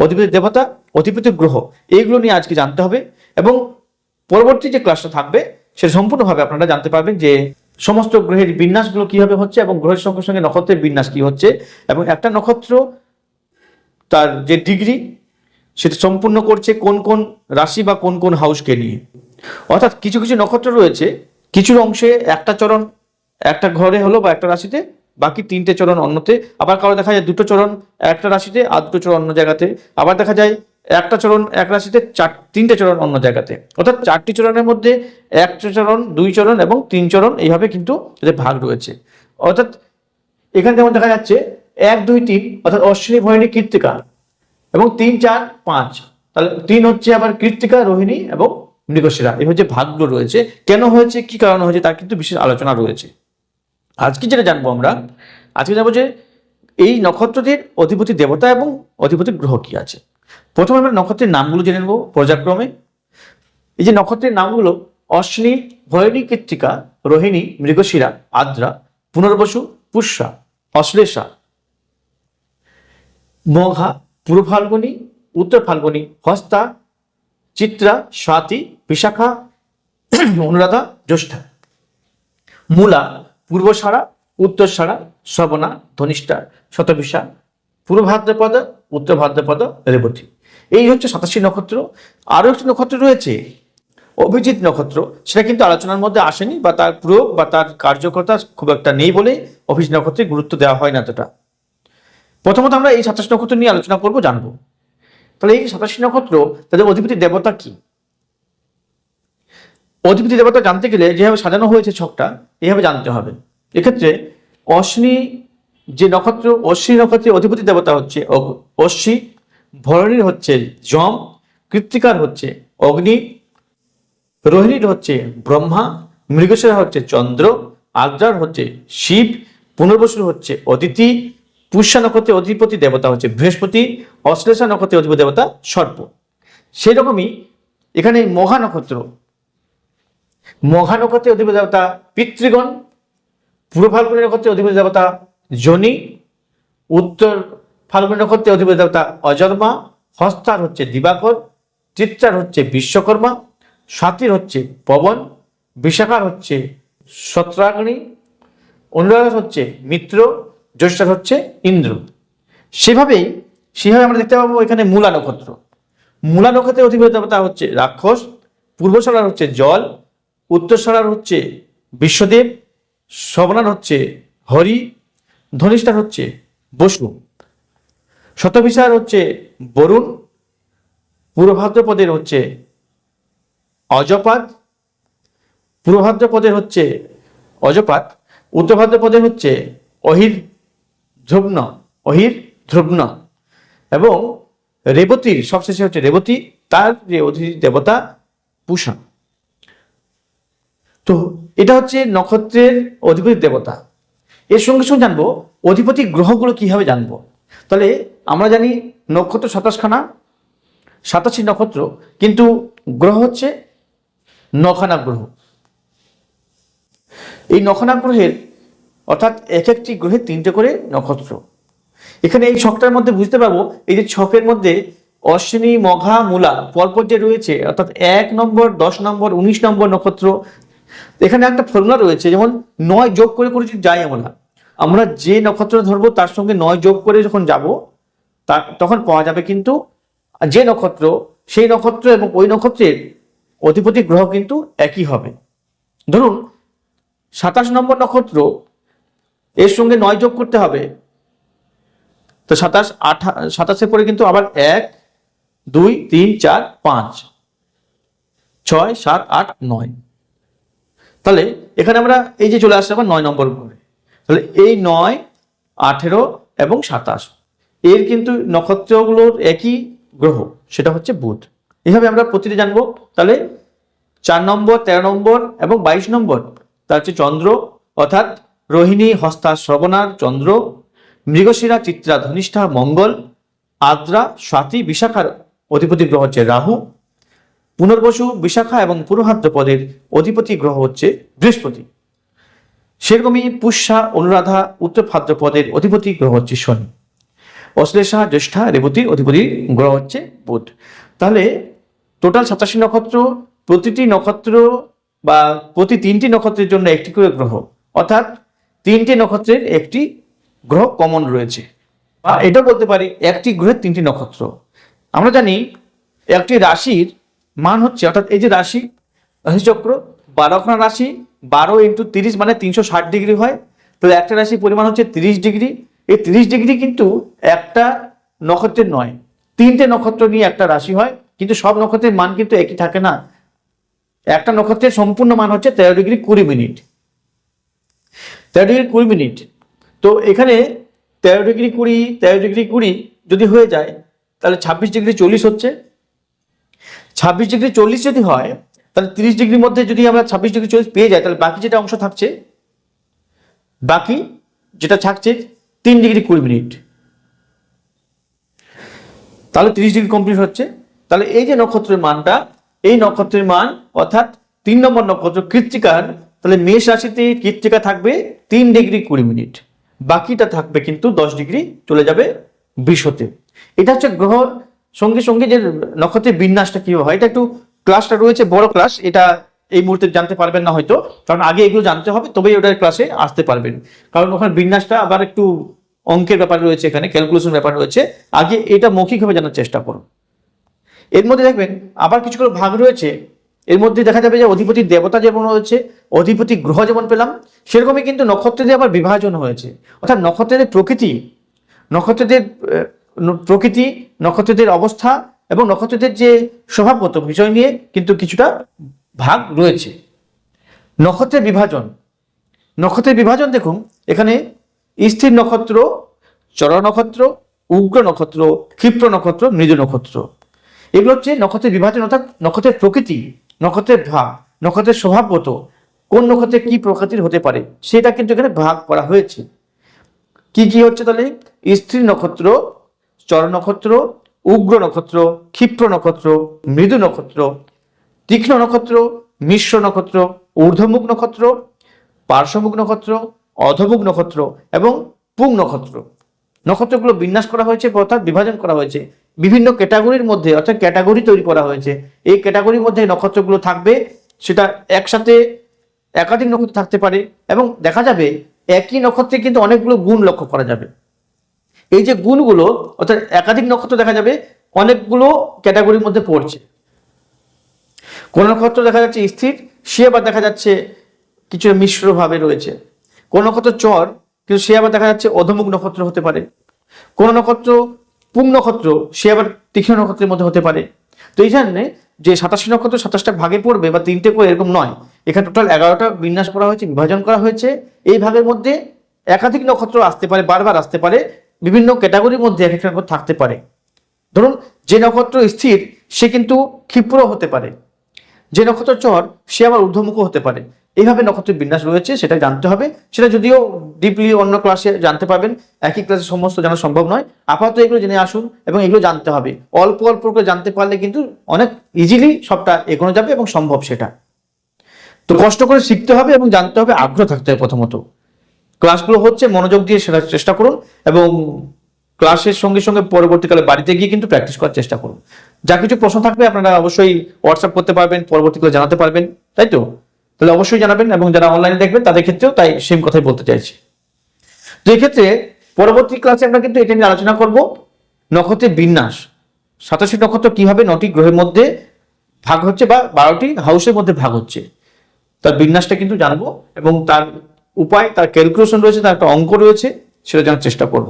অধিপতি দেবতা, অধিপতি গ্রহ, এইগুলো নিয়ে আজকে জানতে হবে। এবং পরবর্তী যে ক্লাসটা থাকবে সেটা সম্পূর্ণভাবে আপনারা জানতে পারবেন যে সমস্ত গ্রহের বিন্যাসগুলো কিভাবে হচ্ছে এবং গ্রহের সঙ্গে সঙ্গে নক্ষত্রের বিন্যাস কি হচ্ছে, এবং একটা নক্ষত্র তার যে ডিগ্রি সেটা সম্পূর্ণ করছে কোন কোন রাশি বা কোন কোন হাউসকে নিয়ে। অর্থাৎ কিছু কিছু নক্ষত্র রয়েছে, কিছু অংশে একটা চরণ একটা ঘরে হলো বা একটা রাশিতে, বাকি 3টে চরণ অন্যতে। আবার কারো দেখা যায় 2টো চরণ একটা রাশিতে আর 2টো চরণ অন্য জায়গাতে। আবার দেখা যায় একটা চরণ এক রাশিতে 3টে চরণ অন্য জায়গাতে। অর্থাৎ 4টি চরণের মধ্যে 1 চরণ 2 চরণ এবং 3 চরণ এইভাবে কিন্তু এদের ভাগ রয়েছে। অর্থাৎ এখানে যেমন দেখা যাচ্ছে 1 2 3 অর্থাৎ অশ্বিনী ভরণী কৃত্তিকা, এবং 3 4 5, তাহলে 3 হচ্ছে আবার কৃত্তিকা রোহিণী এবং মৃগশিরা। এই হচ্ছে ভাগগুলো রয়েছে। কেন হয়েছে, কি কারণে হয়েছে, তার কিন্তু বিশেষ আলোচনা রয়েছে। আজকে যেটা জানবো আমরা, আজকে জানবো যে এই নক্ষত্রটির অধিপতি দেবতা এবং অধিপতি গ্রহ কি আছে। প্রথমে আমরা নক্ষত্রের নামগুলো জেনে নেব পর্যায়ক্রমে। এই যে নক্ষত্রের নামগুলো অশ্বিনী ভরণী কৃত্তিকা রোহিণী মৃগশিরা আদ্রা পুনর্বসু পুষ্যা অশ্লেষা মঘা পূর্ব ফাল্গুনী উত্তর ফাল্গুনী হস্তা চিত্রা স্বাতি বিশাখা অনুরাধা জ্যৈষ্ঠা। মূলা পূর্বসারা উত্তরসারা শ্রবণা ধনিষ্ঠা শতভিষা পূর্ব ভাদ্রপদ উত্তর ভাদ্রপদ রেবতী। এই হচ্ছে 87টি নক্ষত্র। আরও একটি নক্ষত্র রয়েছে অভিজিৎ নক্ষত্র, সেটা কিন্তু আলোচনার মধ্যে আসেনি বা তার প্রয়োগ বা তার কার্যকর্তা খুব একটা নেই বলে অভিজিৎ নক্ষত্রে গুরুত্ব দেওয়া হয় না এতটা। প্রথমত আমরা এই 27 নক্ষত্র নিয়ে আলোচনা করব, জানবো। তাহলে এই 87 নক্ষত্র তাদের অধিপতি দেবতা কি? অধিপতি দেবতা জানতে গেলে যেভাবে সাজানো হয়েছে ছকটা এইভাবে জানতে হবে। এক্ষেত্রে অশ্বিনী যে নক্ষত্র, অশ্বিনী নক্ষত্রের অধিপতি দেবতা হচ্ছে অশ্বী, ভরণীর হচ্ছে যম, কৃত্তিকার হচ্ছে অগ্নি, রোহিণীর হচ্ছে ব্রহ্মা, মৃগশিরা হচ্ছে চন্দ্র, আদ্রার হচ্ছে শিব, পুনর্বসুর হচ্ছে অদিতি, পুষ্যা নক্ষত্রের অধিপতি দেবতা হচ্ছে বৃহস্পতি, অশ্লেষা নক্ষত্রের অধিপতি দেবতা সর্প। সেই রকমই এখানে মঘা নক্ষত্রের অধিপতি দেবতা পিতৃগণ, পূর্ব ফাল্গুনী নক্ষত্রের অধিপতি দেবতা যোনি, উত্তর ফাল্গুনী নক্ষত্রের অধিপতি দেবতা অজন্মা, হস্তার হচ্ছে দিবাকর, চিত্রার হচ্ছে বিশ্বকর্মা, স্বাতির হচ্ছে পবন, বিশাখার হচ্ছে সত্রাগ্নি, অনুরাধার হচ্ছে মিত্র, জ্যৈষ্ঠার হচ্ছে ইন্দ্র। সেভাবে আমরা দেখতে পাবো এখানে মূলা নক্ষত্রের অধিপতি দেবতা হচ্ছে রাক্ষস, পূর্বসারার হচ্ছে জল, উত্তরসারার হচ্ছে বিশ্বদেব, শ্রবণার হচ্ছে হরি, ধনিষ্ঠার হচ্ছে বসু, শতভিষার হচ্ছে বরুণ, পূর্ব ভাদ্রপদের হচ্ছে অজপাত, উত্তর ভাদ্রপদের হচ্ছে অহির ধ্রুব্ন এবং রেবতীর সবশেষে হচ্ছে রেবতী, তার যে অধিপতি দেবতা পুষা। তো এটা হচ্ছে নক্ষত্রের অধিপতি দেবতা। এর সঙ্গে সঙ্গে জানবো অধিপতি গ্রহগুলো কিভাবে জানবো। তাহলে আমরা জানি নক্ষত্র 27খানা, 87 নক্ষত্র, কিন্তু গ্রহ হচ্ছে 9খানা গ্রহ। এই 9খানা গ্রহের অর্থাৎ এক একটি গ্রহে 3টে করে নক্ষত্র। এখানে এই ছকটার মধ্যে বুঝতে পারবো, এই যে ছকের মধ্যে অশ্বিনী মঘা মূলা পরপর যে রয়েছে, অর্থাৎ 1 নম্বর 10 নম্বর 19 নম্বর নক্ষত্র। এখানে একটা ফর্মুলা রয়েছে, যেমন 9 যোগ করে করে যদি যাই আমরা যে নক্ষত্র ধরবো তার সঙ্গে 9 যোগ করে যখন যাব তখন পাওয়া যাবে কিন্তু যে নক্ষত্র, সেই নক্ষত্র এবং ওই নক্ষত্রের অধিপতি গ্রহ কিন্তু একই হবে। ধরুন 27 নম্বর নক্ষত্র, এর সঙ্গে 9 যোগ করতে হবে, তো 27 পরে কিন্তু আবার 1 2 3 4 5 6 7 8 9। তাহলে এখানে আমরা এই যে চলে আসছে আবার 9 নম্বর ঘরে। তাহলে এই 9 18 এবং 27 এর কিন্তু নক্ষত্রগুলোর একই গ্রহ, সেটা হচ্ছে বুধ। এইভাবে আমরা প্রতিটি জানবো। তাহলে 4 নম্বর 13 নম্বর এবং 22 নম্বর তার হচ্ছে চন্দ্র, অর্থাৎ রোহিণী হস্তা শ্রবণার চন্দ্র, মৃগশিরা চিত্রা ধনিষ্ঠা মঙ্গল, আদ্রা স্বাতি বিশাখার অধিপতি গ্রহ হচ্ছে রাহু, পুনর্বসু বিশাখা এবং পূর্ব ভাদ্রপদের অধিপতি গ্রহ হচ্ছে বৃহস্পতি। সেরকমই পুষ্যা অনুরাধা উত্তর ভাদ্রপদের অধিপতি গ্রহ হচ্ছে শনি। অশ্লেষা, জ্যেষ্ঠা, রেবতী অধিপতি গ্রহ হচ্ছে বুধ। তাহলে টোটাল 87 নক্ষত্র, প্রতিটি নক্ষত্র বা প্রতি 3টি নক্ষত্রের জন্য একটি করে গ্রহ, অর্থাৎ 3টে নক্ষত্রের একটি গ্রহ কমন রয়েছে, বা এটা বলতে পারি একটি গ্রহের 3টি নক্ষত্র। আমরা জানি একটি রাশির মান হচ্ছে, অর্থাৎ এই যে রাশিচক্র 12খানা রাশি, 12 × 30 মানে 360 ডিগ্রি হয়। তাহলে একটা রাশির পরিমাণ হচ্ছে 30 ডিগ্রি। এই 30 ডিগ্রি কিন্তু একটা নক্ষত্রের নয়, 3টে নক্ষত্র নিয়ে একটা রাশি হয়, কিন্তু সব নক্ষত্রের মান কিন্তু একই থাকে না। একটা নক্ষত্রের সম্পূর্ণ মান হচ্ছে 13 ডিগ্রি 20 মিনিট, 13 ডিগ্রি 20 মিনিট। তো এখানে 13 ডিগ্রি 20, 13 ডিগ্রি 20 যদি হয়ে যায় তাহলে 26 ডিগ্রি 40 হচ্ছে। 26 ডিগ্রি 40 যদি হয়, তাহলে 30 ডিগ্রির মধ্যে যদি আমরা 26 ডিগ্রি 40 পেয়ে যাই, তাহলে বাকি যেটা অংশ থাকছে, বাকি যেটা থাকছে 3 ডিগ্রি 20 মিনিট, তাহলে 30 ডিগ্রি কমপ্লিট হচ্ছে। তাহলে এই যে নক্ষত্রের মানটা, এই নক্ষত্রের মান অর্থাৎ 3 নম্বর নক্ষত্র কৃত্তিকার, তাহলে মেষ রাশিতে কৃত্তিকা থাকবে 3 ডিগ্রি 20 মিনিট, বাকিটা থাকবে কিন্তু 10 ডিগ্রি চলে যাবে বৃষতে। এটা হচ্ছে গ্রহ সঙ্গে সঙ্গে যে নক্ষত্রের বিন্যাসটা কিভাবে হয়, এটা একটু ক্লাসটা রয়েছে, বড় ক্লাস, এটা এই মুহূর্তে জানতে পারবেন না হয়তো, কারণ আগে এগুলো জানতে হবে তবেই ওটার ক্লাসে আসতে পারবেন, কারণ ওখানে বিন্যাসটা আবার একটু অঙ্কের ব্যাপার রয়েছে, এখানে ক্যালকুলেশন ব্যাপার রয়েছে। আগে এটা মৌখিকভাবে জানার চেষ্টা করুন। এর মধ্যে দেখবেন আবার কিছুগুলো ভাগ রয়েছে। এর মধ্যে দেখা যাবে যে অধিপতি দেবতা যেমন রয়েছে, অধিপতি গ্রহ যেমন পেলাম, সেরকমই কিন্তু নক্ষত্রদের আবার বিভাজন হয়েছে, অর্থাৎ নক্ষত্রদের প্রকৃতি, নক্ষত্রদের অবস্থা এবং নক্ষত্রদের যে স্বভাবগত বিষয় নিয়ে কিন্তু কিছুটা ভাগ রয়েছে। নক্ষত্রের বিভাজন দেখুন, এখানে স্থির নক্ষত্র, চর নক্ষত্র, উগ্র নক্ষত্র, ক্ষিপ্র নক্ষত্র, মৃদু নক্ষত্র, এগুলো হচ্ছে নক্ষত্রের বিভাজন, অর্থাৎ নক্ষত্রের প্রকৃতি, নক্ষত্রের ভাগ, নক্ষত্রের স্বভাবগত, কোন নক্ষত্রে কি প্রকৃতির হতে পারে সেটা কিন্তু এখানে ভাগ করা হয়েছে। কি কি হচ্ছে তাহলে? স্থির নক্ষত্র, চর নক্ষত্র, উগ্র নক্ষত্র, ক্ষিপ্র নক্ষত্র, মৃদু নক্ষত্র, তীক্ষ্ণ নক্ষত্র, মিশ্র নক্ষত্র, ঊর্ধ্বমুখ নক্ষত্র, পার্শ্বমুখ নক্ষত্র, অধমুখ নক্ষত্র এবং পুং নক্ষত্র। নক্ষত্রগুলো বিন্যাস করা হয়েছে, অর্থাৎ বিভাজন করা হয়েছে বিভিন্ন ক্যাটাগরির মধ্যে, অর্থাৎ ক্যাটাগরি তৈরি করা হয়েছে। এই ক্যাটাগরির মধ্যে নক্ষত্রগুলো থাকবে, সেটা একসাথে একাধিক নক্ষত্র থাকতে পারে, এবং দেখা যাবে একই নক্ষত্রে কিন্তু অনেকগুলো গুণ লক্ষ্য করা যাবে। এই যে গুণগুলো, অর্থাৎ একাধিক নক্ষত্র দেখা যাবে অনেকগুলো ক্যাটাগরির মধ্যে পড়ছে। কোন নক্ষত্র দেখা যাচ্ছে স্থির, সে আবার দেখা যাচ্ছে কিছু মিশ্র ভাবে রয়েছে। কোন নক্ষত্র চর, কিন্তু সে আবার দেখা যাচ্ছে অধমুখ নক্ষত্র হতে পারে। কোন নক্ষত্র পুং নক্ষত্র, সে আবার তীক্ষ্ণ নক্ষত্রের মধ্যে হতে পারে। তো এই জন্য যে 87 নক্ষত্র 27টা ভাগে পড়বে বা 3টে করে এরকম নয়, এখানে টোটাল 11টা বিন্যাস করা হয়েছে, বিভাজন করা হয়েছে। এই ভাগের মধ্যে একাধিক নক্ষত্র আসতে পারে, বারবার আসতে পারে, বিভিন্ন ক্যাটাগরির মধ্যে এক একটা নক্ষত্র থাকতে পারে। ধরুন যে নক্ষত্র স্থির সে কিন্তু ক্ষিপ্র হতে পারে, যে নক্ষত্র চর সে আবার ঊর্ধ্বমুখ হতে পারে। এইভাবে নক্ষত্রের বিন্যাস রয়েছে, সেটা জানতে হবে। সেটা যদিও ডিপলি অন্য ক্লাসে জানতে পারবেন, একই ক্লাসে সমস্ত জানা সম্ভব নয়। আপাতত এগুলো জেনে আসুন এবং এগুলো জানতে হবে। অল্প অল্প করে জানতে পারলে কিন্তু অনেক ইজিলি সবটা এগোনো যাবে এবং সম্ভব সেটা। তো কষ্ট করে শিখতে হবে এবং জানতে হবে, আগ্রহ থাকতে হবে। প্রথমত ক্লাসগুলো হচ্ছে, মনোযোগ দিয়ে শেখার চেষ্টা করুন এবং ক্লাসের সঙ্গে সঙ্গে পরবর্তীকালে বাড়িতে গিয়ে কিন্তু প্র্যাকটিস করার চেষ্টা করুন। যা কিছু প্রশ্ন থাকবে আপনারা অবশ্যই হোয়াটসঅ্যাপ করতে পারবেন, পরবর্তীকালে জানাতে পারবেন, তাই তো? তাহলে অবশ্যই জানাবেন, এবং যারা অনলাইনে দেখবেন তাদের ক্ষেত্রেও তাই সেম কথাই বলতে চাইছি। তো এই ক্ষেত্রে পরবর্তী ক্লাসে আমরা কিন্তু এটা নিয়ে আলোচনা করব, নক্ষত্রের বিন্যাস, 87 নক্ষত্র কিভাবে 9টি গ্রহের মধ্যে ভাগ হচ্ছে বা 12টি হাউসের মধ্যে ভাগ হচ্ছে, তার বিন্যাসটা কিন্তু জানবো, এবং তার উপায়, তার ক্যালকুলেশন রয়েছে, তার একটা অঙ্ক রয়েছে, সেটা জানার চেষ্টা করব।